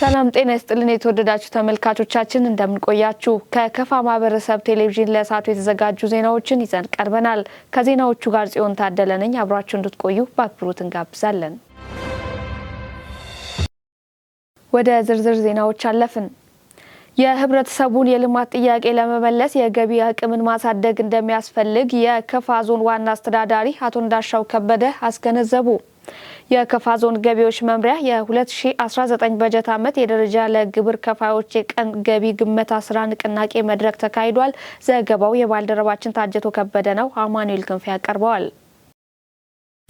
ሰላም ጤና ይስጥልን የተወደዳችሁ ተመልካቾቻችን እንደምን ቆያችሁ ከከፋ ማህበረሰብ ቴሌቪዥን ለሰዓቱ የተዘጋጁ ዜናዎችን ይዘን ቀርበናል ከዜናዎቹ ጋር ጽዮን ታደለ ነኝ አብራችሁ እንድትቆዩ በአክብሮት እንጋብዛለን ወደ ዝርዝር ዜናዎች አለፍን የህብረተሰቡን የልማት ጥያቄ ለመመለስ የገቢ አቅምን ማሳደግ እንደሚያስፈልግ የከፋ ዞን ዋና አስተዳዳሪ አቶ እንዳሻው ከበደ አስገነዘቡ የከፋ ዞን ገቢዎች መምሪያ የ2019 በጀት ዓመት የደረጃ ለግብር ከፋዮች የቀን ገቢ ግመታ ስራ ንቅናቄ መድረክ ተካሂዷል ዘገባው የባልደረባችን ታጀቶ ከበደ ነው አማኑኤል ክንፍ ያቀርበዋል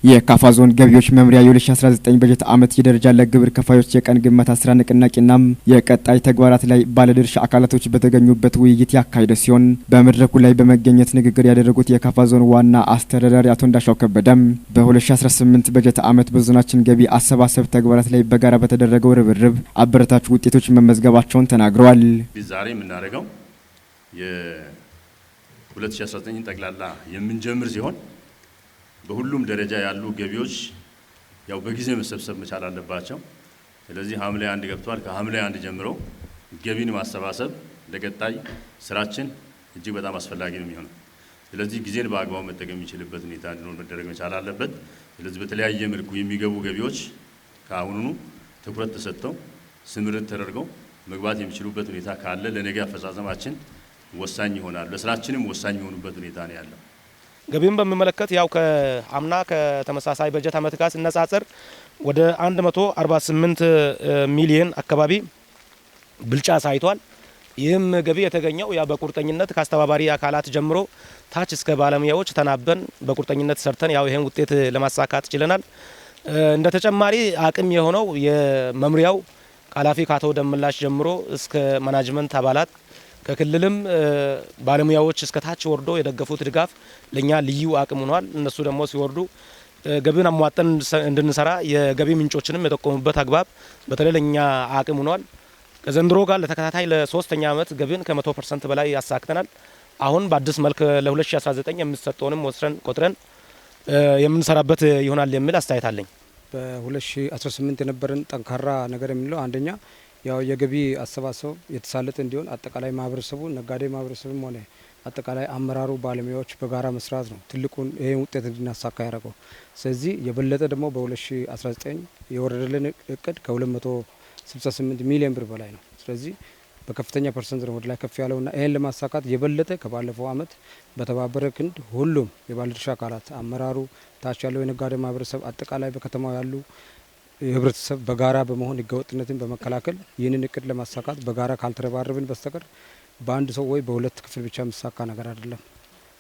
የካፋ ዞን ገቢዎች መምሪያ የ2019 በጀት ዓመት የደረጃ ለግብር ከፋዮች የቀን ግመታ ስራ ንቅናቄና የቀጣይ ተግባራት ላይ ባለድርሻ አካላቶች በተገኙበት ውይይት ያካሄደ ሲሆን በመድረኩ ላይ በመገኘት ንግግር ያደረጉት የካፋ ዞን ዋና አስተዳዳሪ አቶ እንዳሻው ከበደም በ2018 በጀት ዓመት በዞናችን ገቢ አሰባሰብ ተግባራት ላይ በጋራ በተደረገው ርብርብ አበረታች ውጤቶች መመዝገባቸውን ተናግረዋል። ዛሬ የምናደርገው የ2019 ጠቅላላ የምንጀምር ሲሆን በሁሉም ደረጃ ያሉ ገቢዎች ያው በጊዜ መሰብሰብ መቻል አለባቸው። ስለዚህ ሐምሌ 1 ገብቷል። ከሐምሌ 1 ጀምሮ ገቢን ማሰባሰብ ለቀጣይ ስራችን እጅግ በጣም አስፈላጊ ነው የሚሆነው። ስለዚህ ጊዜን በአግባቡ መጠቀም የሚችልበት ሁኔታ እንዲኖር መደረግ መቻል አለበት። ስለዚህ በተለያየ መልኩ የሚገቡ ገቢዎች ከአሁኑ ትኩረት ተሰጥተው ስምርት ተደርገው መግባት የሚችሉበት ሁኔታ ካለ ለነገ አፈጻጸማችን ወሳኝ ይሆናል። ለስራችንም ወሳኝ የሆኑበት ሁኔታ ነው ያለው። ገቢውን በሚመለከት ያው ከአምና ከተመሳሳይ በጀት ዓመት ጋር ሲነጻጸር ወደ 148 ሚሊዮን አካባቢ ብልጫ ሳይቷል። ይህም ገቢ የተገኘው ያ በቁርጠኝነት ከአስተባባሪ አካላት ጀምሮ ታች እስከ ባለሙያዎች ተናበን በቁርጠኝነት ሰርተን ያው ይሄን ውጤት ለማሳካት ችለናል። እንደ ተጨማሪ አቅም የሆነው የመምሪያው ኃላፊ ከአቶ ደምላሽ ጀምሮ እስከ ማናጅመንት አባላት ከክልልም ባለሙያዎች እስከ ታች ወርዶ የደገፉት ድጋፍ ለኛ ልዩ አቅም ሆኗል። እነሱ ደግሞ ሲወርዱ ገቢን አሟጠን እንድንሰራ የገቢ ምንጮችንም የተቆሙበት አግባብ በተለይ ለኛ አቅም ሆኗል። ከዘንድሮ ጋር ለተከታታይ ለሶስተኛ ዓመት ገቢን ከ100% በላይ ያሳክተናል። አሁን በአዲስ መልክ ለ2019 የሚሰጠውንም ወስረን ቆጥረን የምንሰራበት ይሆናል የሚል አስተያየት አለኝ። በ2018 የነበረን ጠንካራ ነገር የሚለው አንደኛ ያው የገቢ አሰባሰብ የተሳለጠ እንዲሆን አጠቃላይ ማህበረሰቡ ነጋዴ ማህበረሰብም ሆነ አጠቃላይ አመራሩ ባለሙያዎች በጋራ መስራት ነው ትልቁን ይሄን ውጤት እንድናሳካ ያደረገው። ስለዚህ የበለጠ ደግሞ በ2019 የወረደልን እቅድ ከ268 ሚሊዮን ብር በላይ ነው። ስለዚህ በከፍተኛ ፐርሰንት ነው ወደ ላይ ከፍ ያለውና ይሄን ለማሳካት የበለጠ ከባለፈው አመት በተባበረ ክንድ ሁሉም የባለድርሻ አካላት አመራሩ ታች ያለው የነጋዴ ማህበረሰብ አጠቃላይ በከተማው ያሉ የህብረተሰብ በጋራ በመሆን ህገወጥነትን በመከላከል ይህንን እቅድ ለማሳካት በጋራ ካልተረባረብን በስተቀር በአንድ ሰው ወይ በሁለት ክፍል ብቻ የሚሳካ ነገር አይደለም።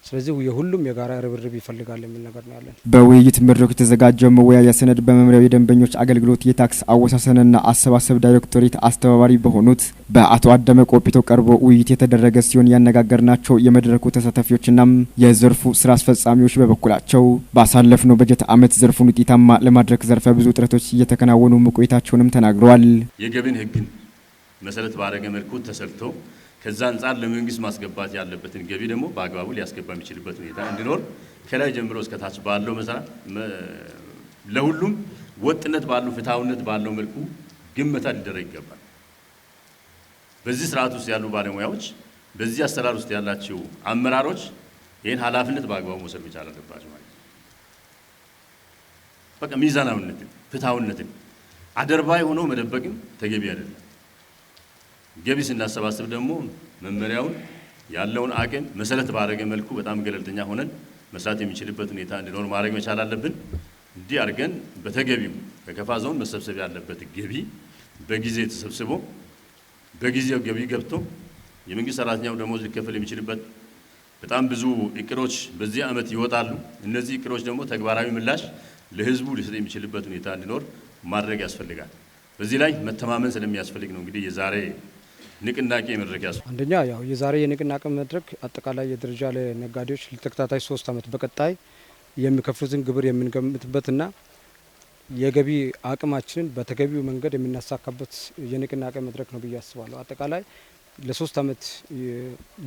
ስለዚህ የሁሉም የጋራ ርብርብ ይፈልጋል የሚል ነገር ነው ያለን። በውይይት መድረኩ የተዘጋጀው መወያያ ሰነድ በመምሪያው የደንበኞች አገልግሎት የታክስ አወሳሰንና አሰባሰብ ዳይሬክቶሬት አስተባባሪ በሆኑት በአቶ አደመ ቆፒቶ ቀርቦ ውይይት የተደረገ ሲሆን ያነጋገርናቸው የመድረኩ ተሳታፊዎችና የዘርፉ ስራ አስፈጻሚዎች በበኩላቸው ባሳለፍነው በጀት ዓመት ዘርፉን ውጤታማ ለማድረግ ዘርፈ ብዙ ጥረቶች እየተከናወኑ መቆየታቸውንም ተናግረዋል። የገቢን ህግን መሰረት ባደረገ መልኩ ተሰርቶ ከዛ አንጻር ለመንግስት ማስገባት ያለበትን ገቢ ደግሞ በአግባቡ ሊያስገባ የሚችልበት ሁኔታ እንዲኖር ከላይ ጀምሮ እስከ ታች ባለው መሰረት ለሁሉም ወጥነት ባለው ፍትሃዊነት ባለው መልኩ ግመታ ሊደረግ ይገባል። በዚህ ስርዓት ውስጥ ያሉ ባለሙያዎች በዚህ አሰራር ውስጥ ያላቸው አመራሮች ይህን ኃላፊነት በአግባቡ መውሰድ መቻል አለባቸው ማለት ነው። በቃ ሚዛናዊነትን ፍትሃዊነትን አደርባይ ሆኖ መደበቅም ተገቢ አይደለም። ገቢ ስናሰባስብ ደግሞ መመሪያውን ያለውን አቅም መሰረት ባደረገ መልኩ በጣም ገለልተኛ ሆነን መስራት የሚችልበት ሁኔታ እንዲኖር ማድረግ መቻል አለብን። እንዲህ አድርገን በተገቢው ከከፋ ዞን መሰብሰብ ያለበት ገቢ በጊዜ ተሰብስቦ በጊዜው ገቢ ገብቶ የመንግስት ሰራተኛው ደሞዝ ሊከፈል የሚችልበት በጣም ብዙ እቅዶች በዚህ ዓመት ይወጣሉ። እነዚህ እቅዶች ደግሞ ተግባራዊ ምላሽ ለህዝቡ ሊሰጥ የሚችልበት ሁኔታ እንዲኖር ማድረግ ያስፈልጋል። በዚህ ላይ መተማመን ስለሚያስፈልግ ነው እንግዲህ የዛሬ ንቅናቄ መድረክ ያስ አንደኛ ያው የዛሬ የንቅናቄ መድረክ አጠቃላይ የደረጃ ለነጋዴዎች ለተከታታይ 3 ዓመት በቀጣይ የሚከፍሉትን ግብር የምንገምትበትና የገቢ አቅማችንን በተገቢው መንገድ የምናሳካበት የንቅናቄ መድረክ ነው ብዬ አስባለሁ። አጠቃላይ ለ3 አመት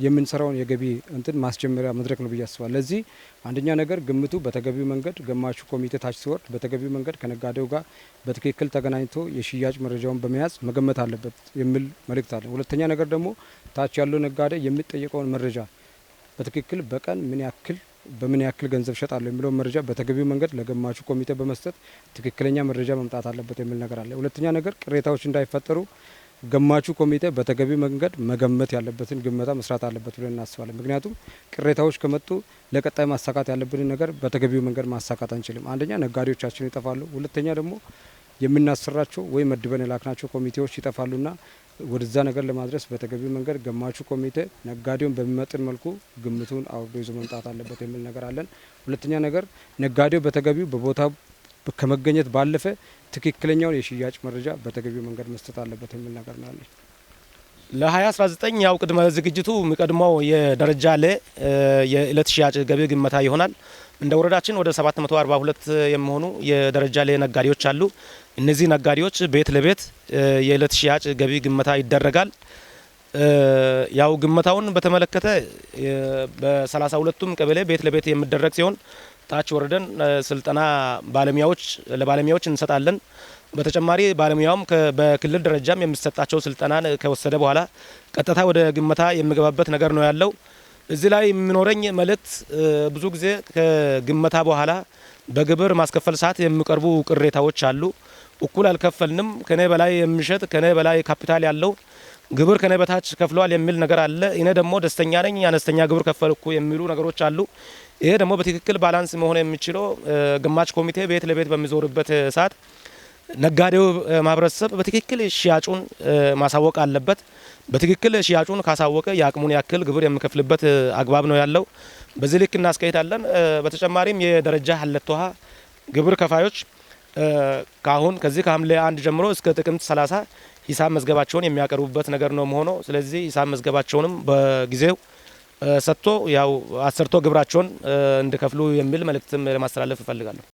የምንሰራውን የገቢ እንትን ማስጀመሪያ መድረክ ነው ብዬ አስባለሁ። ለዚህ አንደኛ ነገር ግምቱ በተገቢው መንገድ ገማቹ ኮሚቴ ታች ሲወርድ በተገቢው መንገድ ከነጋዴው ጋር በትክክል ተገናኝቶ የሽያጭ መረጃውን በመያዝ መገመት አለበት የሚል መልእክት አለ። ሁለተኛ ነገር ደግሞ ታች ያለው ነጋዴ የሚጠየቀውን መረጃ በትክክል በቀን በምን ያክል ገንዘብ ሸጣለሁ የሚለው መረጃ በተገቢው መንገድ ለገማቹ ኮሚቴ በመስጠት ትክክለኛ መረጃ መምጣት አለበት የሚል ነገር አለ። ሁለተኛ ነገር ቅሬታዎች እንዳይፈጠሩ ገማቹ ኮሚቴ በተገቢው መንገድ መገመት ያለበትን ግመታ መስራት አለበት ብለን እናስባለን። ምክንያቱም ቅሬታዎች ከመጡ ለቀጣይ ማሳካት ያለብንን ነገር በተገቢው መንገድ ማሳካት አንችልም። አንደኛ ነጋዴዎቻችን ይጠፋሉ፣ ሁለተኛ ደግሞ የምናሰራቸው ወይ መድበን የላክናቸው ኮሚቴዎች ይጠፋሉና ወደዛ ነገር ለማድረስ በተገቢው መንገድ ገማቹ ኮሚቴ ነጋዴውን በሚመጥን መልኩ ግምቱን አውርዶ ይዞ መምጣት አለበት የሚል ነገር አለን። ሁለተኛ ነገር ነጋዴው በተገቢው በቦታው ከመገኘት ባለፈ ትክክለኛውን የሽያጭ መረጃ በተገቢው መንገድ መስጠት አለበት የሚል ነገር ነው ያለኝ። ለ2019 ያው ቅድመ ዝግጅቱ የሚቀድመው የደረጃ ለ የእለት ሽያጭ ገቢ ግመታ ይሆናል። እንደ ወረዳችን ወደ 742 የሚሆኑ የደረጃ ለ ነጋዴዎች አሉ። እነዚህ ነጋዴዎች ቤት ለቤት የእለት ሽያጭ ገቢ ግመታ ይደረጋል። ያው ግመታውን በተመለከተ በ32ቱም ቀበሌ ቤት ለቤት የሚደረግ ሲሆን ታች ወረደን ስልጠና ለባለሙያዎች እንሰጣለን። በተጨማሪ ባለሙያውም በክልል ደረጃም የሚሰጣቸው ስልጠና ከወሰደ በኋላ ቀጥታ ወደ ግመታ የሚገባበት ነገር ነው ያለው። እዚህ ላይ የሚኖረኝ መልእክት ብዙ ጊዜ ከግመታ በኋላ በግብር ማስከፈል ሰዓት የሚቀርቡ ቅሬታዎች አሉ። እኩል አልከፈልንም፣ ከኔ በላይ የሚሸጥ ከኔ በላይ ካፒታል ያለው ግብር ከኔ በታች ከፍሏል የሚል ነገር አለ። እኔ ደግሞ ደስተኛ ነኝ አነስተኛ ግብር ከፈልኩ የሚሉ ነገሮች አሉ። ይሄ ደግሞ በትክክል ባላንስ መሆን የሚችለው ገማች ኮሚቴ ቤት ለቤት በሚዞርበት ሰዓት ነጋዴው ማህበረሰብ በትክክል ሽያጩን ማሳወቅ አለበት። በትክክል ሽያጩን ካሳወቀ የአቅሙን ያክል ግብር የሚከፍልበት አግባብ ነው ያለው። በዚህ ልክ እናስቀይታለን። በተጨማሪም የደረጃ ሀለት ውሃ ግብር ከፋዮች ከዚህ ከሐምሌ 1 ጀምሮ እስከ ጥቅምት 30 ሂሳብ መዝገባቸውን የሚያቀርቡበት ነገር ነው መሆነው። ስለዚህ ሂሳብ መዝገባቸውንም በጊዜው ሰጥቶ ያው አሰርቶ ግብራቸውን እንዲከፍሉ የሚል መልእክትም ለማስተላለፍ እፈልጋለሁ።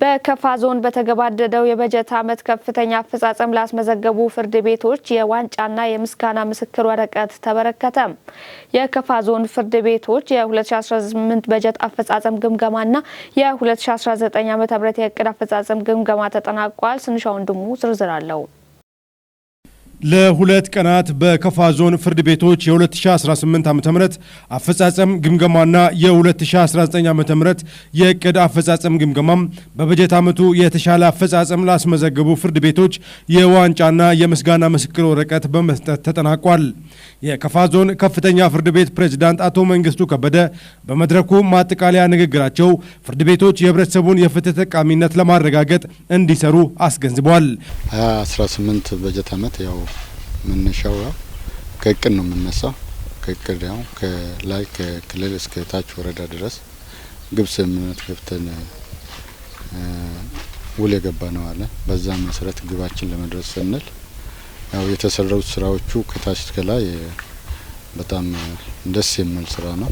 በከፋ ዞን በተገባደደው የበጀት ዓመት ከፍተኛ አፈጻጸም ላስመዘገቡ ፍርድ ቤቶች የዋንጫና የምስጋና ምስክር ወረቀት ተበረከተ። የከፋ ዞን ፍርድ ቤቶች የ2018 በጀት አፈጻጸም ግምገማና የ2019 ዓ.ም የእቅድ አፈጻጸም ግምገማ ተጠናቋል። ስንሻው ወንድሙ ዝርዝር አለው። ለሁለት ቀናት በከፋ ዞን ፍርድ ቤቶች የ2018 ዓ.ም አፈጻጸም ግምገማና የ2019 ዓ.ም የእቅድ አፈጻጸም ግምገማም በበጀት ዓመቱ የተሻለ አፈጻጸም ላስመዘገቡ ፍርድ ቤቶች የዋንጫና የምስጋና ምስክር ወረቀት በመስጠት ተጠናቋል። የከፋ ዞን ከፍተኛ ፍርድ ቤት ፕሬዝዳንት አቶ መንግስቱ ከበደ በመድረኩ ማጠቃለያ ንግግራቸው ፍርድ ቤቶች የህብረተሰቡን የፍትህ ተጠቃሚነት ለማረጋገጥ እንዲሰሩ አስገንዝበዋል። 2018 በጀት ዓመት ያው መነሻው ያው ከእቅድ ነው የምነሳው። ከእቅድ ያው ከላይ ከክልል እስከ ታች ወረዳ ድረስ ግብ ስምምነት ገብተን ውል የገባ ነው አለ። በዛ መሰረት ግባችን ለመድረስ ስንል ያው የተሰራው ስራዎቹ ከታች እስከ ላይ በጣም ደስ የሚል ስራ ነው።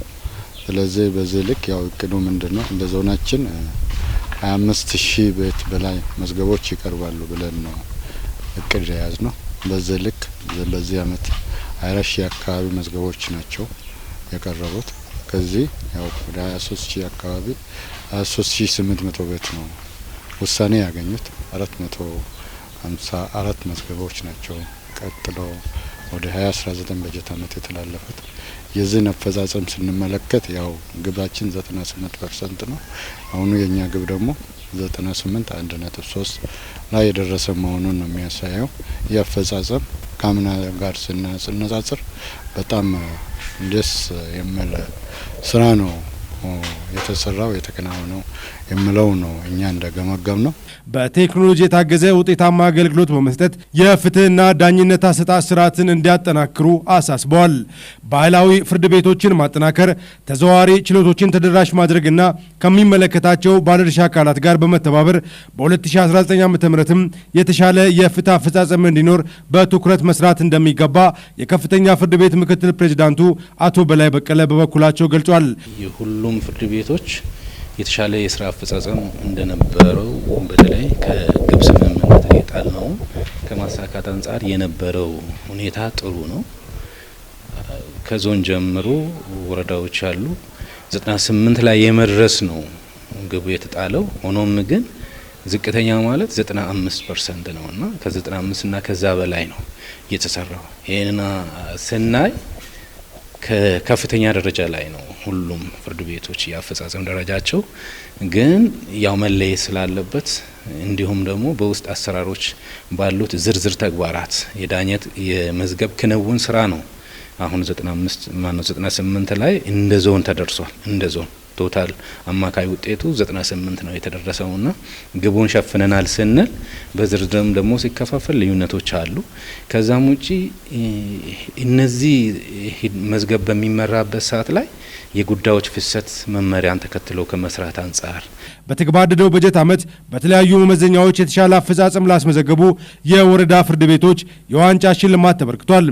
ስለዚህ በዚህ ልክ ያው እቅዱ ምንድነው እንደ ዞናችን 25000 ቤት በላይ መዝገቦች ይቀርባሉ ብለን ነው እቅድ የያዝ ነው። በዚህ ልክ በዚህ አመት 24000 አካባቢ መዝገቦች ናቸው የቀረቡት። ከዚህ ያው ወደ 23000 አካባቢ 23800 ቤት ነው ውሳኔ ያገኙት። 454 መዝገቦች ናቸው ቀጥሎ ወደ 2019 በጀት አመት የተላለፉት። የዚህን አፈጻጸም ስንመለከት ያው ግባችን 98% ነው። አሁኑ የኛ ግብ ደግሞ 98.1.3 ላይ የደረሰ መሆኑን ነው የሚያሳየው። የአፈጻጸም ከአምና ጋር ስናነጻጽር በጣም ደስ የሚል ስራ ነው የተሰራው የተከናወነው የምለው ነው እኛ እንደገመገም ነው። በቴክኖሎጂ የታገዘ ውጤታማ አገልግሎት በመስጠት የፍትህና ዳኝነት አሰጣጥ ስርዓትን እንዲያጠናክሩ አሳስበዋል። ባህላዊ ፍርድ ቤቶችን ማጠናከር፣ ተዘዋዋሪ ችሎቶችን ተደራሽ ማድረግና ከሚመለከታቸው ባለድርሻ አካላት ጋር በመተባበር በ2019 ዓ.ም የተሻለ የፍትህ አፈጻጸም እንዲኖር በትኩረት መስራት እንደሚገባ የከፍተኛ ፍርድ ቤት ምክትል ፕሬዝዳንቱ አቶ በላይ በቀለ በበኩላቸው ገልጿል። የሁሉም ፍርድ ቤቶች የተሻለ የስራ አፈጻጸም እንደነበረው በተለይ ከግብ ስምምነት የጣልነው ከማሳካት አንጻር የነበረው ሁኔታ ጥሩ ነው። ከዞን ጀምሮ ወረዳዎች አሉ 98 ላይ የመድረስ ነው ግቡ የተጣለው። ሆኖም ግን ዝቅተኛ ማለት 95% ነውና ከ95 እና ከዛ በላይ ነው የተሰራው። ይሄንና ስናይ ከከፍተኛ ደረጃ ላይ ነው ሁሉም ፍርድ ቤቶች ያፈጻጸም ደረጃቸው። ግን ያው መለየት ስላለበት እንዲሁም ደግሞ በውስጥ አሰራሮች ባሉት ዝርዝር ተግባራት የዳኘት የመዝገብ ክንውን ስራ ነው አሁን 98 ላይ እንደ ዞን ተደርሷል። እንደ ዞን ቶታል አማካይ ውጤቱ 98 ነው የተደረሰውና ግቡን ሸፍነናል ስንል በዝርዝርም ደግሞ ሲከፋፈል ልዩነቶች አሉ። ከዛም ውጪ እነዚህ መዝገብ በሚመራበት ሰዓት ላይ የጉዳዮች ፍሰት መመሪያን ተከትሎ ከመስራት አንጻር በተገባደደው በጀት ዓመት በተለያዩ መመዘኛዎች የተሻለ አፈጻጸም ላስመዘገቡ የወረዳ ፍርድ ቤቶች የዋንጫ ሽልማት ተበርክቷል።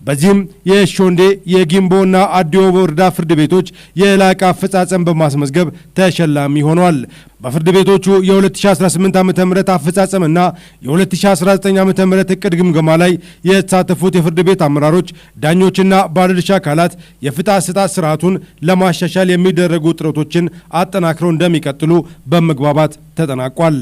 በዚህም የሾንዴ የጊምቦና አዲዮ ወረዳ ፍርድ ቤቶች የላቀ አፈጻጸም በማስመዝገብ ተሸላሚ ሆነዋል። በፍርድ ቤቶቹ የ2018 ዓ.ም አፈጻጸምና የ2019 ዓ.ም እቅድ ግምገማ ላይ የተሳተፉት የፍርድ ቤት አመራሮች፣ ዳኞችና ባለድርሻ አካላት የፍትህ አሰጣጥ ስርዓቱን ለማሻሻል የሚደረጉ ጥረቶችን አጠናክረው እንደሚቀጥሉ በመግባባት ተጠናቋል።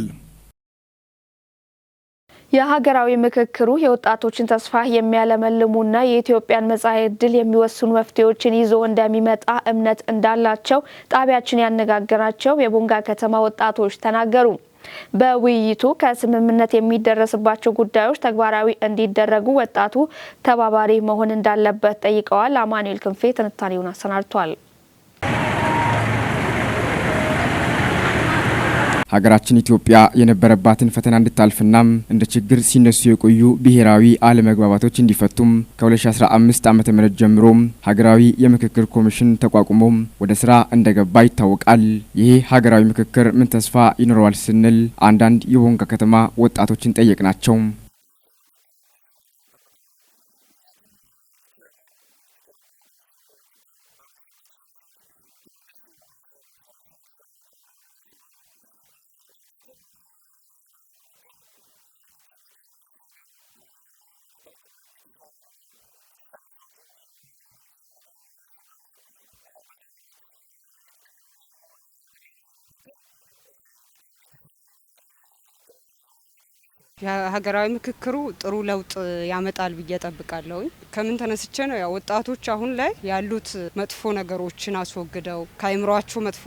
የሀገራዊ ምክክሩ የወጣቶችን ተስፋ የሚያለመልሙና የኢትዮጵያን መጻኢ ዕድል የሚወስኑ መፍትሄዎችን ይዞ እንደሚመጣ እምነት እንዳላቸው ጣቢያችን ያነጋገራቸው የቦንጋ ከተማ ወጣቶች ተናገሩ። በውይይቱ ከስምምነት የሚደረስባቸው ጉዳዮች ተግባራዊ እንዲደረጉ ወጣቱ ተባባሪ መሆን እንዳለበት ጠይቀዋል። አማኑኤል ክንፌ ትንታኔውን አሰናድቷል። ሀገራችን ኢትዮጵያ የነበረባትን ፈተና እንድታልፍና እንደ ችግር ሲነሱ የቆዩ ብሔራዊ አለመግባባቶች እንዲፈቱም ከ2015 ዓ.ም ጀምሮ ሀገራዊ የምክክር ኮሚሽን ተቋቁሞ ወደ ስራ እንደገባ ይታወቃል። ይህ ሀገራዊ ምክክር ምን ተስፋ ይኖረዋል ስንል አንዳንድ የቦንጋ ከተማ ወጣቶችን ጠየቅናቸው። የሀገራዊ ምክክሩ ጥሩ ለውጥ ያመጣል ብዬ ጠብቃለሁ። ከምን ተነስቼ ነው? ያው ወጣቶች አሁን ላይ ያሉት መጥፎ ነገሮችን አስወግደው ከአይምሯቸው መጥፎ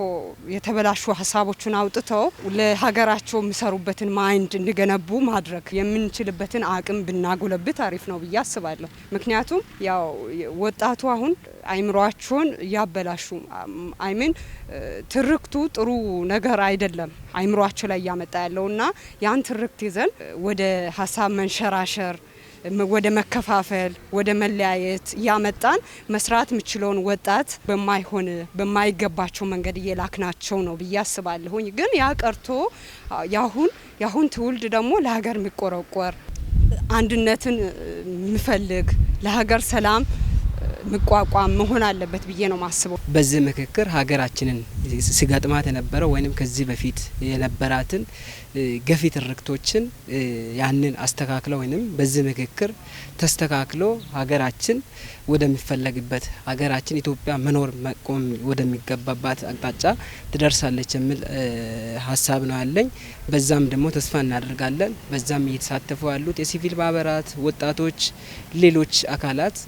የተበላሹ ሀሳቦችን አውጥተው ለሀገራቸው የሚሰሩበትን ማይንድ እንዲገነቡ ማድረግ የምንችልበትን አቅም ብናጎለብት አሪፍ ነው ብዬ አስባለሁ። ምክንያቱም ያው ወጣቱ አሁን አይምሯቸውን ያበላሹ አይምን ትርክቱ ጥሩ ነገር አይደለም አይምሯቸው ላይ ያመጣ ያለውና ያን ትርክት ይዘን ወደ ሀሳብ መንሸራሸር ወደ መከፋፈል ወደ መለያየት ያመጣን መስራት የምችለውን ወጣት በማይገባቸው መንገድ እየላክናቸው ነው ብዬ አስባለሁኝ። ግን ያ ቀርቶ ያሁን ትውልድ ደግሞ ለሀገር የሚቆረቆር አንድነትን የሚፈልግ ለሀገር ሰላም መቋቋም መሆን አለበት ብዬ ነው ማስበው። በዚህ ምክክር ሀገራችንን ሲገጥማት የነበረው ወይንም ከዚህ በፊት የነበራትን ገፊ ትርክቶችን ያንን አስተካክለው ወይንም በዚህ ምክክር ተስተካክሎ ሀገራችን ወደሚፈለግበት ሀገራችን ኢትዮጵያ መኖር መቆም ወደሚገባባት አቅጣጫ ትደርሳለች የሚል ሀሳብ ነው ያለኝ። በዛም ደግሞ ተስፋ እናደርጋለን። በዛም እየተሳተፉ ያሉት የሲቪል ማህበራት፣ ወጣቶች፣ ሌሎች አካላት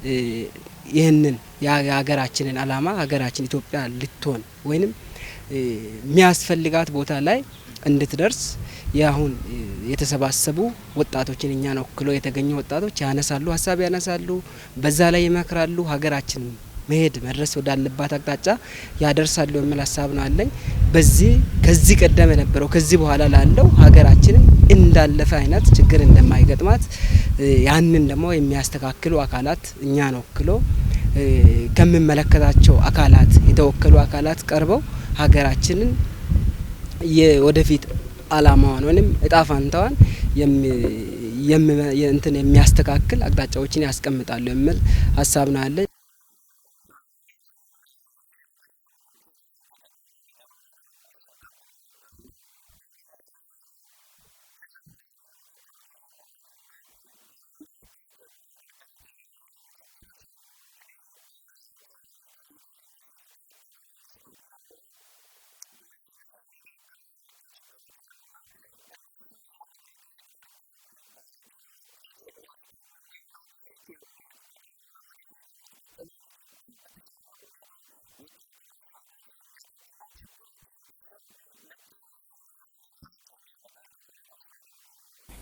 ይህንን የሀገራችንን አላማ ሀገራችን ኢትዮጵያ ልትሆን ወይንም የሚያስፈልጋት ቦታ ላይ እንድትደርስ ያሁን የተሰባሰቡ ወጣቶችን እኛን ወክለው የተገኙ ወጣቶች ያነሳሉ፣ ሀሳብ ያነሳሉ፣ በዛ ላይ ይመክራሉ፣ ሀገራችን መሄድ መድረስ ወዳለባት አቅጣጫ ያደርሳሉ የሚል ሀሳብ ነው አለኝ። ከዚህ ቀደም የነበረው ከዚህ በኋላ ላለው ሀገራችንን እንዳለፈ አይነት ችግር እንደማይገጥማት ያንን ደግሞ የሚያስተካክሉ አካላት እኛን ወክለው ከሚመለከታቸው አካላት የተወከሉ አካላት ቀርበው ሀገራችንን የወደፊት አላማዋን ወይም እጣ ፋንታዋን የሚያስተካክል አቅጣጫዎችን ያስቀምጣሉ የሚል ሀሳብ ነው ያለ።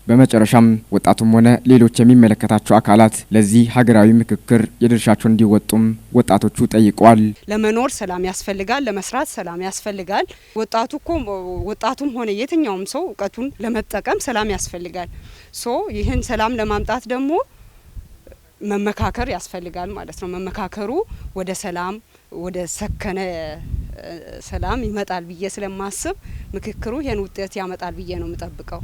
በመጨረሻም ወጣቱም ሆነ ሌሎች የሚመለከታቸው አካላት ለዚህ ሀገራዊ ምክክር የድርሻቸውን እንዲወጡም ወጣቶቹ ጠይቀዋል። ለመኖር ሰላም ያስፈልጋል፣ ለመስራት ሰላም ያስፈልጋል። ወጣቱም ሆነ የትኛውም ሰው እውቀቱን ለመጠቀም ሰላም ያስፈልጋል። ይህን ሰላም ለማምጣት ደግሞ መመካከር ያስፈልጋል ማለት ነው። መመካከሩ ወደ ሰላም ወደ ሰከነ ሰላም ይመጣል ብዬ ስለማስብ ምክክሩ ይሄን ውጤት ያመጣል ብዬ ነው የምጠብቀው።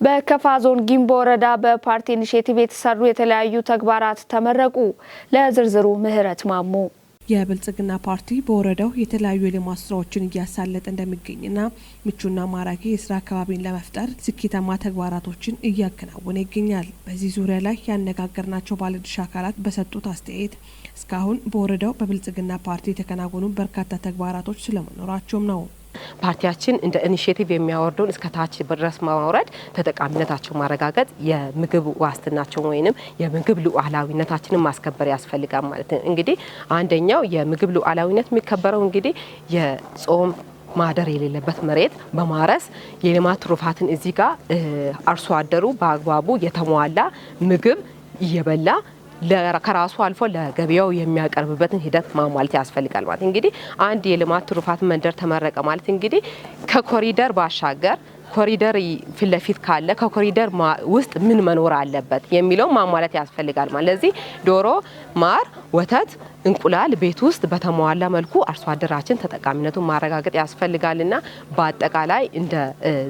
በከፋ ዞን ጊምቦ ወረዳ በፓርቲ ኢኒሼቲቭ የተሰሩ የተለያዩ ተግባራት ተመረቁ። ለዝርዝሩ ምህረት ማሙ። የብልጽግና ፓርቲ በወረዳው የተለያዩ የልማት ስራዎችን እያሳለጠ እንደሚገኝና ምቹና ማራኪ የስራ አካባቢን ለመፍጠር ስኬታማ ተግባራቶችን እያከናወነ ይገኛል። በዚህ ዙሪያ ላይ ያነጋገርናቸው ባለድርሻ አካላት በሰጡት አስተያየት እስካሁን በወረዳው በብልጽግና ፓርቲ የተከናወኑ በርካታ ተግባራቶች ስለመኖራቸውም ነው። ፓርቲያችን እንደ ኢኒሼቲቭ የሚያወርደውን እስከ ታች ድረስ ማውረድ ተጠቃሚነታቸው ማረጋገጥ የምግብ ዋስትናቸው ወይንም የምግብ ሉዓላዊነታችንን ማስከበር ያስፈልጋል ማለት ነው። እንግዲህ አንደኛው የምግብ ሉዓላዊነት የሚከበረው እንግዲህ የጾም ማደር የሌለበት መሬት በማረስ የልማት ትሩፋትን እዚህ ጋር አርሶ አደሩ በአግባቡ የተሟላ ምግብ እየበላ ከራሱ አልፎ ለገበያው የሚያቀርብበትን ሂደት ማሟላት ያስፈልጋል ማለት እንግዲህ አንድ የልማት ትሩፋት መንደር ተመረቀ ማለት እንግዲህ ከኮሪደር ባሻገር ኮሪደር ፊት ለፊት ካለ ከኮሪደር ውስጥ ምን መኖር አለበት የሚለው ማሟላት ያስፈልጋል ማለት ለዚህ ዶሮ፣ ማር፣ ወተት፣ እንቁላል ቤት ውስጥ በተሟላ መልኩ አርሶ አደራችን ተጠቃሚነቱን ማረጋገጥ ያስፈልጋልና በአጠቃላይ እንደ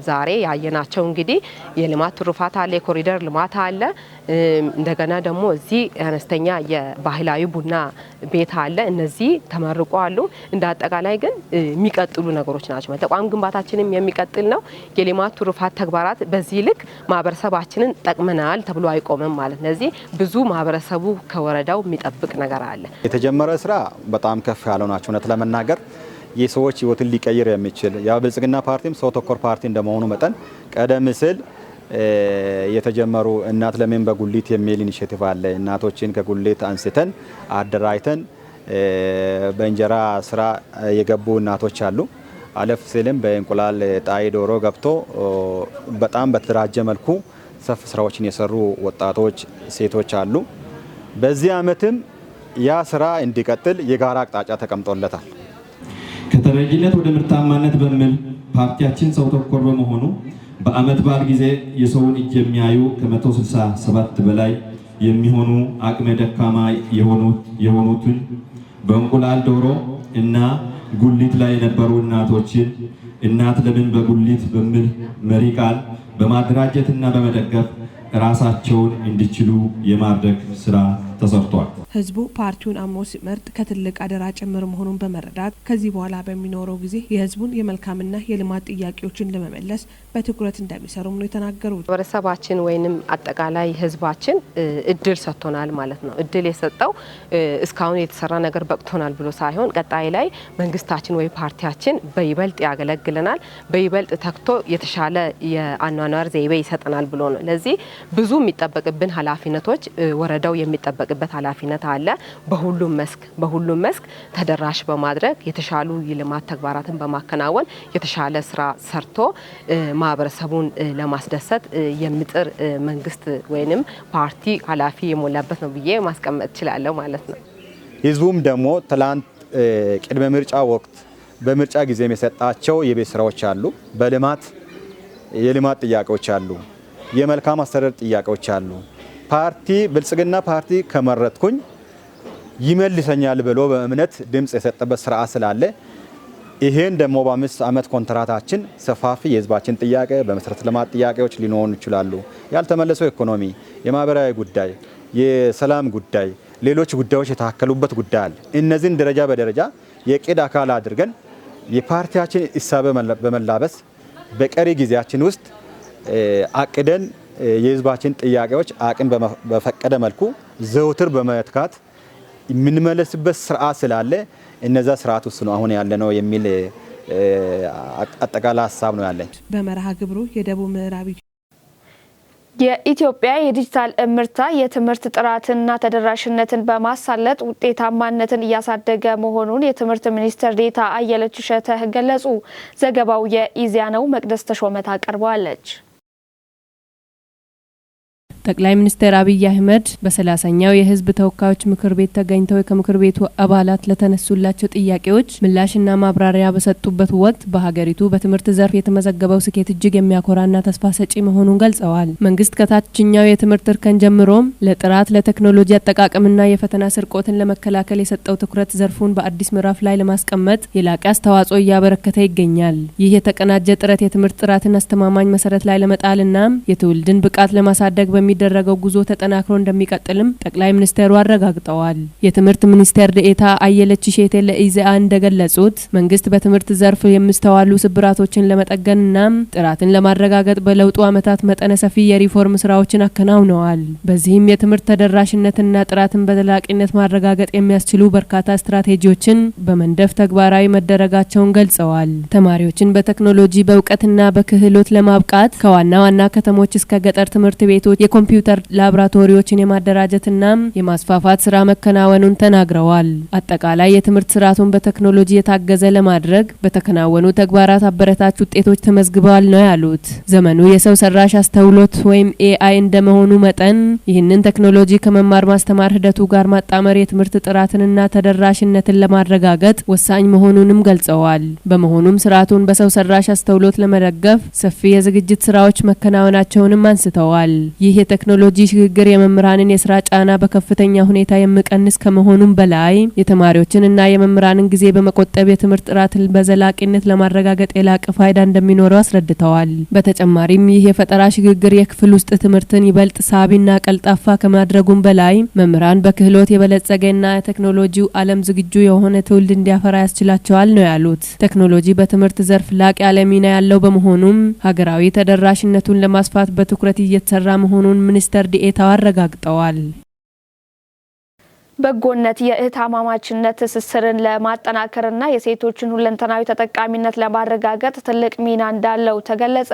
ዛሬ ያየናቸው እንግዲህ የልማት ትሩፋት አለ፣ የኮሪደር ልማት አለ። እንደገና ደግሞ እዚህ አነስተኛ የባህላዊ ቡና ቤት አለ። እነዚህ ተመርቆ አሉ። እንደ አጠቃላይ ግን የሚቀጥሉ ነገሮች ናቸው። ተቋም ግንባታችንም የሚቀጥል ነው። የልማት ትሩፋት ተግባራት በዚህ ልክ ማህበረሰባችንን ጠቅመናል ተብሎ አይቆምም ማለት ለዚህ ብዙ ማህበረሰቡ ከወረዳው የሚጠብቅ ነገር አለ። የተጀመረ ስራ በጣም ከፍ ያለው ናቸው። እውነት ለመናገር የሰዎች ህይወትን ሊቀይር የሚችል ያው ብልጽግና ፓርቲም ሰው ተኮር ፓርቲ እንደመሆኑ መጠን ቀደም ሲል የተጀመሩ እናት ለምን በጉሊት የሚል ኢኒሼቲቭ አለ። እናቶችን ከጉሊት አንስተን አደራጅተን በእንጀራ ስራ የገቡ እናቶች አሉ። አለፍ ሲልም በእንቁላል ጣይ ዶሮ ገብቶ በጣም በተደራጀ መልኩ ሰፊ ስራዎችን የሰሩ ወጣቶች፣ ሴቶች አሉ። በዚህ አመትም ያ ስራ እንዲቀጥል የጋራ አቅጣጫ ተቀምጦለታል። ከተረጂነት ወደ ምርታማነት በሚል ፓርቲያችን ሰው ተኮር በመሆኑ በአመት በዓል ጊዜ የሰውን እጅ የሚያዩ ከ167 በላይ የሚሆኑ አቅመ ደካማ የሆኑትን በእንቁላል ዶሮ እና ጉሊት ላይ የነበሩ እናቶችን እናት ለምን በጉሊት በሚል መሪ ቃል በማደራጀትና በመደገፍ ራሳቸውን እንዲችሉ የማድረግ ስራ ተሰርቷል። ህዝቡ ፓርቲውን አምኖ ሲመርጥ ከትልቅ አደራ ጭምር መሆኑን በመረዳት ከዚህ በኋላ በሚኖረው ጊዜ የህዝቡን የመልካምና የልማት ጥያቄዎችን ለመመለስ በትኩረት እንደሚሰሩም ነው የተናገሩት። ማህበረሰባችን ወይንም አጠቃላይ ህዝባችን እድል ሰጥቶናል ማለት ነው። እድል የሰጠው እስካሁን የተሰራ ነገር በቅቶናል ብሎ ሳይሆን ቀጣይ ላይ መንግስታችን ወይ ፓርቲያችን በይበልጥ ያገለግለናል፣ በይበልጥ ተክቶ የተሻለ የአኗኗር ዘይቤ ይሰጠናል ብሎ ነው። ለዚህ ብዙ የሚጠበቅብን ኃላፊነቶች ወረዳው የሚጠበቅበት ኃላፊነት አለ። በሁሉም መስክ ተደራሽ በማድረግ የተሻሉ የልማት ተግባራትን በማከናወን የተሻለ ስራ ሰርቶ ማህበረሰቡን ለማስደሰት የሚጥር መንግስት ወይንም ፓርቲ ኃላፊ የሞላበት ነው ብዬ ማስቀመጥ እችላለሁ ማለት ነው። ህዝቡም ደግሞ ትላንት ቅድመ ምርጫ ወቅት በምርጫ ጊዜ የሰጣቸው የቤት ስራዎች አሉ። የልማት ጥያቄዎች አሉ። የመልካም አስተዳደር ጥያቄዎች አሉ። ፓርቲ ብልጽግና ፓርቲ ከመረጥኩኝ ይመልሰኛል ብሎ በእምነት ድምጽ የሰጠበት ስርዓት ስላለ ይሄን ደግሞ በ5 ዓመት ኮንትራታችን ሰፋፊ የህዝባችን ጥያቄ በመሰረተ ልማት ጥያቄዎች ሊኖሩ ይችላሉ። ያልተመለሰው ኢኮኖሚ፣ የማህበራዊ ጉዳይ፣ የሰላም ጉዳይ፣ ሌሎች ጉዳዮች የታከሉበት ጉዳይ አለ። እነዚህን ደረጃ በደረጃ የቅድ አካል አድርገን የፓርቲያችን እሳቤ በመላበስ በቀሪ ጊዜያችን ውስጥ አቅደን የህዝባችን ጥያቄዎች አቅም በፈቀደ መልኩ ዘውትር በመትካት የምንመለስበት ስርዓት ስላለ እነዛ ስርዓት ውስጥ ነው አሁን ያለ ነው የሚል አጠቃላይ ሀሳብ ነው ያለኝ። በመርሃ ግብሩ የደቡብ ምዕራብ የኢትዮጵያ የዲጂታል እምርታ የትምህርት ጥራትንና ተደራሽነትን በማሳለጥ ውጤታማነትን እያሳደገ መሆኑን የትምህርት ሚኒስትር ዴኤታ አየለች እሸቴ ገለጹ። ዘገባው የኢዜአ ነው። መቅደስ ተሾመ ታቀርባለች። ጠቅላይ ሚኒስትር አብይ አህመድ በ30ኛው የህዝብ ተወካዮች ምክር ቤት ተገኝተው ከምክር ቤቱ አባላት ለተነሱላቸው ጥያቄዎች ምላሽና ማብራሪያ በሰጡበት ወቅት በሀገሪቱ በትምህርት ዘርፍ የተመዘገበው ስኬት እጅግ የሚያኮራና ተስፋ ሰጪ መሆኑን ገልጸዋል። መንግስት ከታችኛው የትምህርት እርከን ጀምሮም ለጥራት፣ ለቴክኖሎጂ አጠቃቀምና የፈተና ስርቆትን ለመከላከል የሰጠው ትኩረት ዘርፉን በአዲስ ምዕራፍ ላይ ለማስቀመጥ የላቀ አስተዋጽኦ እያበረከተ ይገኛል። ይህ የተቀናጀ ጥረት የትምህርት ጥራትን አስተማማኝ መሰረት ላይ ለመጣልና የትውልድን ብቃት ለማሳደግ የሚደረገው ጉዞ ተጠናክሮ እንደሚቀጥልም ጠቅላይ ሚኒስትሩ አረጋግጠዋል። የትምህርት ሚኒስትር ዴኤታ አየለች እሸቴ ለኢዜአ እንደገለጹት መንግስት በትምህርት ዘርፍ የሚስተዋሉ ስብራቶችን ለመጠገንና ጥራትን ለማረጋገጥ በለውጡ ዓመታት መጠነ ሰፊ የሪፎርም ስራዎችን አከናውነዋል። በዚህም የትምህርት ተደራሽነትና ጥራትን በዘላቂነት ማረጋገጥ የሚያስችሉ በርካታ ስትራቴጂዎችን በመንደፍ ተግባራዊ መደረጋቸውን ገልጸዋል። ተማሪዎችን በቴክኖሎጂ በእውቀትና በክህሎት ለማብቃት ከዋና ዋና ከተሞች እስከ ገጠር ትምህርት ቤቶች የኮምፒውተር ላብራቶሪዎችን የማደራጀትና የማስፋፋት ስራ መከናወኑን ተናግረዋል። አጠቃላይ የትምህርት ስርዓቱን በቴክኖሎጂ የታገዘ ለማድረግ በተከናወኑ ተግባራት አበረታች ውጤቶች ተመዝግበዋል ነው ያሉት። ዘመኑ የሰው ሰራሽ አስተውሎት ወይም ኤአይ እንደመሆኑ መጠን ይህንን ቴክኖሎጂ ከመማር ማስተማር ሂደቱ ጋር ማጣመር የትምህርት ጥራትንና ተደራሽነትን ለማረጋገጥ ወሳኝ መሆኑንም ገልጸዋል። በመሆኑም ስርዓቱን በሰው ሰራሽ አስተውሎት ለመደገፍ ሰፊ የዝግጅት ስራዎች መከናወናቸውንም አንስተዋል። ይህ የቴክኖሎጂ ሽግግር የመምህራንን የስራ ጫና በከፍተኛ ሁኔታ የሚቀንስ ከመሆኑም በላይ የተማሪዎችንና የመምህራንን ጊዜ በመቆጠብ የትምህርት ጥራትን በዘላቂነት ለማረጋገጥ የላቀ ፋይዳ እንደሚኖረው አስረድተዋል። በተጨማሪም ይህ የፈጠራ ሽግግር የክፍል ውስጥ ትምህርትን ይበልጥ ሳቢና ቀልጣፋ ከማድረጉም በላይ መምህራን በክህሎት የበለጸገና የቴክኖሎጂው ዓለም ዝግጁ የሆነ ትውልድ እንዲያፈራ ያስችላቸዋል ነው ያሉት። ቴክኖሎጂ በትምህርት ዘርፍ ላቅ ያለ ሚና ያለው በመሆኑም ሀገራዊ ተደራሽነቱን ለማስፋት በትኩረት እየተሰራ መሆኑን ሚኒስትር ዴኤታው አረጋግጠዋል። በጎነት የእህትማማችነት ትስስርን ለማጠናከርና የሴቶችን ሁለንተናዊ ተጠቃሚነት ለማረጋገጥ ትልቅ ሚና እንዳለው ተገለጸ።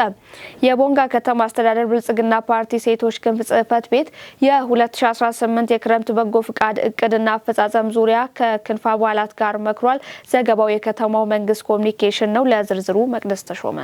የቦንጋ ከተማ አስተዳደር ብልጽግና ፓርቲ ሴቶች ክንፍ ጽሕፈት ቤት የ2018 የክረምት በጎ ፍቃድ እቅድና አፈጻጸም ዙሪያ ከክንፍ አባላት ጋር መክሯል። ዘገባው የከተማው መንግስት ኮሚኒኬሽን ነው። ለዝርዝሩ መቅደስ ተሾመ።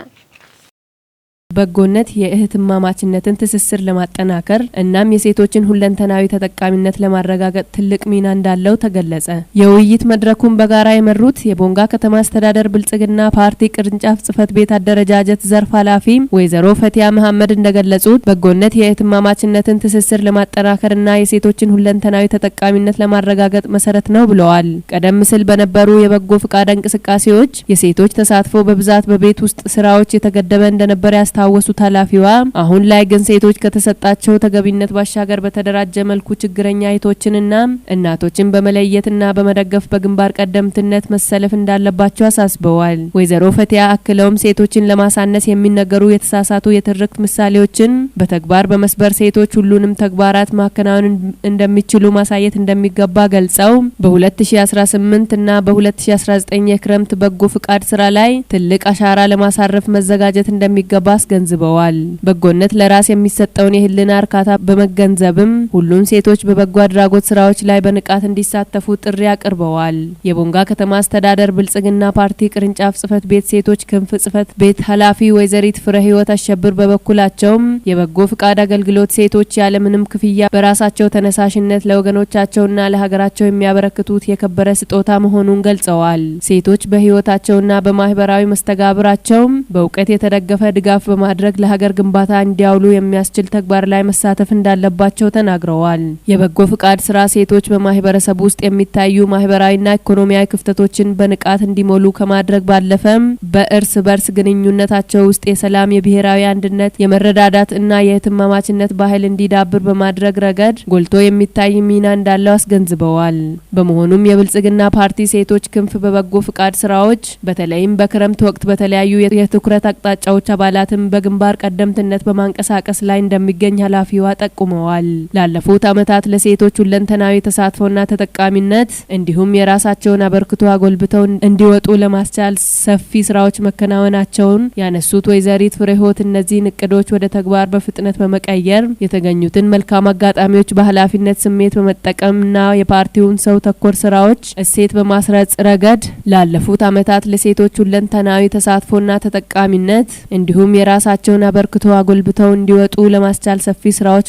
በጎነት የእህትማማችነትን ትስስር ለማጠናከር እናም የሴቶችን ሁለንተናዊ ተጠቃሚነት ለማረጋገጥ ትልቅ ሚና እንዳለው ተገለጸ። የውይይት መድረኩን በጋራ የመሩት የቦንጋ ከተማ አስተዳደር ብልጽግና ፓርቲ ቅርንጫፍ ጽህፈት ቤት አደረጃጀት ዘርፍ ኃላፊ ወይዘሮ ፈቲያ መሐመድ እንደገለጹት በጎነት የእህትማማችነትን ትስስር ለማጠናከርና የሴቶችን ሁለንተናዊ ተጠቃሚነት ለማረጋገጥ መሰረት ነው ብለዋል። ቀደም ሲል በነበሩ የበጎ ፍቃድ እንቅስቃሴዎች የሴቶች ተሳትፎ በብዛት በቤት ውስጥ ስራዎች የተገደበ እንደነበር ያስታወሱት ኃላፊዋ አሁን ላይ ግን ሴቶች ከተሰጣቸው ተገቢነት ባሻገር በተደራጀ መልኩ ችግረኛ እህቶችንና እናቶችን በመለየትና በመደገፍ በግንባር ቀደምትነት መሰለፍ እንዳለባቸው አሳስበዋል። ወይዘሮ ፈቲያ አክለውም ሴቶችን ለማሳነስ የሚነገሩ የተሳሳቱ የትርክት ምሳሌዎችን በተግባር በመስበር ሴቶች ሁሉንም ተግባራት ማከናወን እንደሚችሉ ማሳየት እንደሚገባ ገልጸው በ2018 እና በ2019 የክረምት በጎ ፍቃድ ስራ ላይ ትልቅ አሻራ ለማሳረፍ መዘጋጀት እንደሚገባ አስገንዝበዋል። በጎነት ለራስ የሚሰጠውን የህልና እርካታ በመገንዘብም ሁሉም ሴቶች በበጎ አድራጎት ስራዎች ላይ በንቃት እንዲሳተፉ ጥሪ አቅርበዋል። የቦንጋ ከተማ አስተዳደር ብልጽግና ፓርቲ ቅርንጫፍ ጽህፈት ቤት ሴቶች ክንፍ ጽህፈት ቤት ኃላፊ ወይዘሪት ፍሬ ህይወት አሸብር በበኩላቸው የበጎ ፍቃድ አገልግሎት ሴቶች ያለምንም ክፍያ በራሳቸው ተነሳሽነት ለወገኖቻቸውና ለሀገራቸው የሚያበረክቱት የከበረ ስጦታ መሆኑን ገልጸዋል። ሴቶች በህይወታቸውና በማህበራዊ መስተጋብራቸው በእውቀት የተደገፈ ድጋፍ በማድረግ ለሀገር ግንባታ እንዲያውሉ የሚያስችል ተግባር ላይ መሳተፍ እንዳለባቸው ተናግረዋል። የበጎ ፍቃድ ስራ ሴቶች በማህበረሰብ ውስጥ የሚታዩ ማህበራዊና ኢኮኖሚያዊ ክፍተቶችን በንቃት እንዲሞሉ ከማድረግ ባለፈም በእርስ በርስ ግንኙነታቸው ውስጥ የሰላም፣ የብሔራዊ አንድነት፣ የመረዳዳት እና የእህትማማችነት ባህል እንዲዳብር በማድረግ ረገድ ጎልቶ የሚታይ ሚና እንዳለው አስገንዝበዋል። በመሆኑም የብልጽግና ፓርቲ ሴቶች ክንፍ በበጎ ፍቃድ ስራዎች በተለይም በክረምት ወቅት በተለያዩ የትኩረት አቅጣጫዎች አባላትን በግንባር ቀደምትነት በማንቀሳቀስ ላይ እንደሚገኝ ኃላፊዋ ጠቁመዋል። ላለፉት ዓመታት ለሴቶች ሁለንተናዊ ተሳትፎና ተጠቃሚነት እንዲሁም የራሳቸውን አበርክቶ አጎልብተው እንዲወጡ ለማስቻል ሰፊ ስራዎች መከናወናቸውን ያነሱት ወይዘሪት ፍሬህይወት እነዚህን እቅዶች ወደ ተግባር በፍጥነት በመቀየር የተገኙትን መልካም አጋጣሚዎች በኃላፊነት ስሜት በመጠቀምና የፓርቲውን ሰው ተኮር ስራዎች እሴት በማስረጽ ረገድ ላለፉት ዓመታት ለሴቶች ሁለንተናዊ ተሳትፎና ተጠቃሚነት እንዲሁም የራሳቸውን አበርክቶ አጎልብተው እንዲወጡ ለማስቻል ሰፊ ስራዎች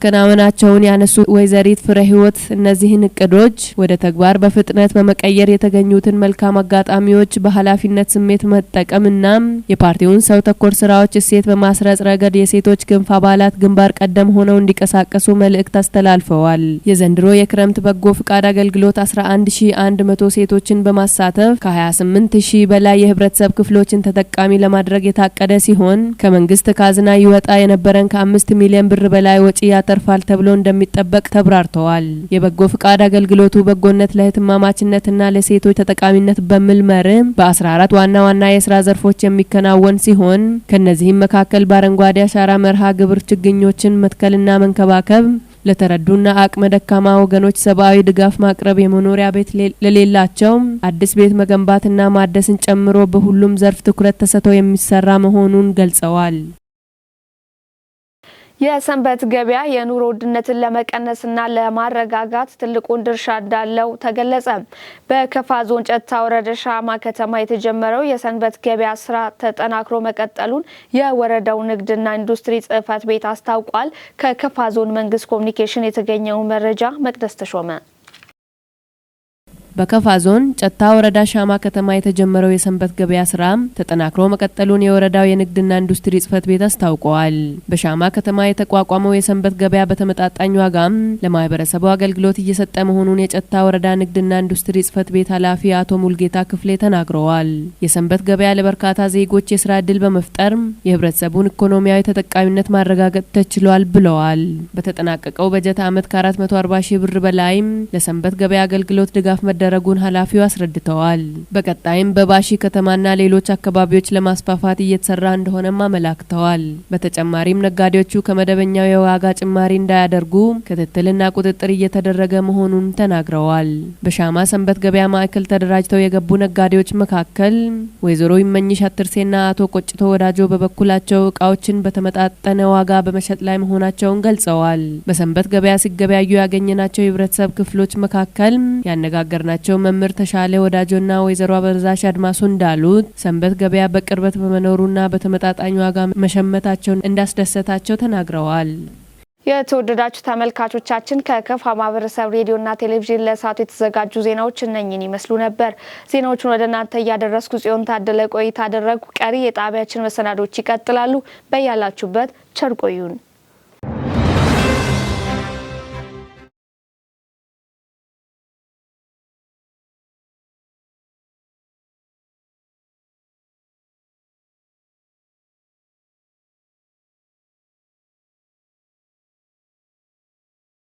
መከናወናቸውን ያነሱት ወይዘሪት ፍሬህይወት እነዚህን እቅዶች ወደ ተግባር በፍጥነት በመቀየር የተገኙትን መልካም አጋጣሚዎች በኃላፊነት ስሜት መጠቀምና የፓርቲውን ሰው ተኮር ስራዎች እሴት በማስረጽ ረገድ የሴቶች ክንፍ አባላት ግንባር ቀደም ሆነው እንዲቀሳቀሱ መልእክት አስተላልፈዋል። የዘንድሮ የክረምት በጎ ፍቃድ አገልግሎት 11100 ሴቶችን በማሳተፍ ከ28000 በላይ የህብረተሰብ ክፍሎችን ተጠቃሚ ለማድረግ የታቀደ ሲሆን ከመንግስት ካዝና ይወጣ የነበረን ከ5 ሚሊዮን ብር በላይ ወጪ ያተርፋል ተብሎ እንደሚጠበቅ ተብራርተዋል። የበጎ ፍቃድ አገልግሎቱ በጎነት ለእህትማማችነትና ለሴቶች ተጠቃሚነት በሚል መርህ በ14 ዋና ዋና የስራ ዘርፎች የሚከናወን ሲሆን ከነዚህም መካከል በአረንጓዴ አሻራ መርሃ ግብር ችግኞችን መትከልና መንከባከብ፣ ለተረዱና አቅመ ደካማ ወገኖች ሰብአዊ ድጋፍ ማቅረብ፣ የመኖሪያ ቤት ለሌላቸው አዲስ ቤት መገንባትና ማደስን ጨምሮ በሁሉም ዘርፍ ትኩረት ተሰጥቶ የሚሰራ መሆኑን ገልጸዋል። የሰንበት ገበያ የኑሮ ውድነትን ለመቀነስና ለማረጋጋት ትልቁን ድርሻ እንዳለው ተገለጸ። በከፋ ዞን ጨታ ወረዳ ሻማ ከተማ የተጀመረው የሰንበት ገበያ ስራ ተጠናክሮ መቀጠሉን የወረዳው ንግድና ኢንዱስትሪ ጽህፈት ቤት አስታውቋል። ከከፋ ዞን መንግስት ኮሚኒኬሽን የተገኘው መረጃ መቅደስ ተሾመ። በከፋ ዞን ጨታ ወረዳ ሻማ ከተማ የተጀመረው የሰንበት ገበያ ስራ ተጠናክሮ መቀጠሉን የወረዳው የንግድና ኢንዱስትሪ ጽህፈት ቤት አስታውቋል። በሻማ ከተማ የተቋቋመው የሰንበት ገበያ በተመጣጣኝ ዋጋም ለማህበረሰቡ አገልግሎት እየሰጠ መሆኑን የጨታ ወረዳ ንግድና ኢንዱስትሪ ጽህፈት ቤት ኃላፊ አቶ ሙልጌታ ክፍሌ ተናግረዋል። የሰንበት ገበያ ለበርካታ ዜጎች የስራ ዕድል በመፍጠር የህብረተሰቡን ኢኮኖሚያዊ ተጠቃሚነት ማረጋገጥ ተችሏል ብለዋል። በተጠናቀቀው በጀት ዓመት ከ440 ሺህ ብር በላይ ለሰንበት ገበያ አገልግሎት ድጋፍ መደረጉን ኃላፊው አስረድተዋል። በቀጣይም በባሺ ከተማና ሌሎች አካባቢዎች ለማስፋፋት እየተሰራ እንደሆነም አመላክተዋል። በተጨማሪም ነጋዴዎቹ ከመደበኛው የዋጋ ጭማሪ እንዳያደርጉ ክትትልና ቁጥጥር እየተደረገ መሆኑን ተናግረዋል። በሻማ ሰንበት ገበያ ማዕከል ተደራጅተው የገቡ ነጋዴዎች መካከል ወይዘሮ ይመኝሽ አትርሴና አቶ ቆጭቶ ወዳጆ በበኩላቸው እቃዎችን በተመጣጠነ ዋጋ በመሸጥ ላይ መሆናቸውን ገልጸዋል። በሰንበት ገበያ ሲገበያዩ ያገኘናቸው የህብረተሰብ ክፍሎች መካከል ያነጋገርናቸው ባለቤታቸው መምህር ተሻለ ወዳጆና ወይዘሮ አበዛሽ አድማሱ እንዳሉት ሰንበት ገበያ በቅርበት በመኖሩና በተመጣጣኝ ዋጋ መሸመታቸውን እንዳስደሰታቸው ተናግረዋል። የተወደዳችሁ ተመልካቾቻችን ከከፋ ማህበረሰብ ሬዲዮና ቴሌቪዥን ለሰዓቱ የተዘጋጁ ዜናዎች እነኝን ይመስሉ ነበር። ዜናዎቹን ወደ እናንተ እያደረስኩ ጽዮን ታደለ ቆይታ አደረግኩ። ቀሪ የጣቢያችን መሰናዶች ይቀጥላሉ። በያላችሁበት ቸር ቆዩን።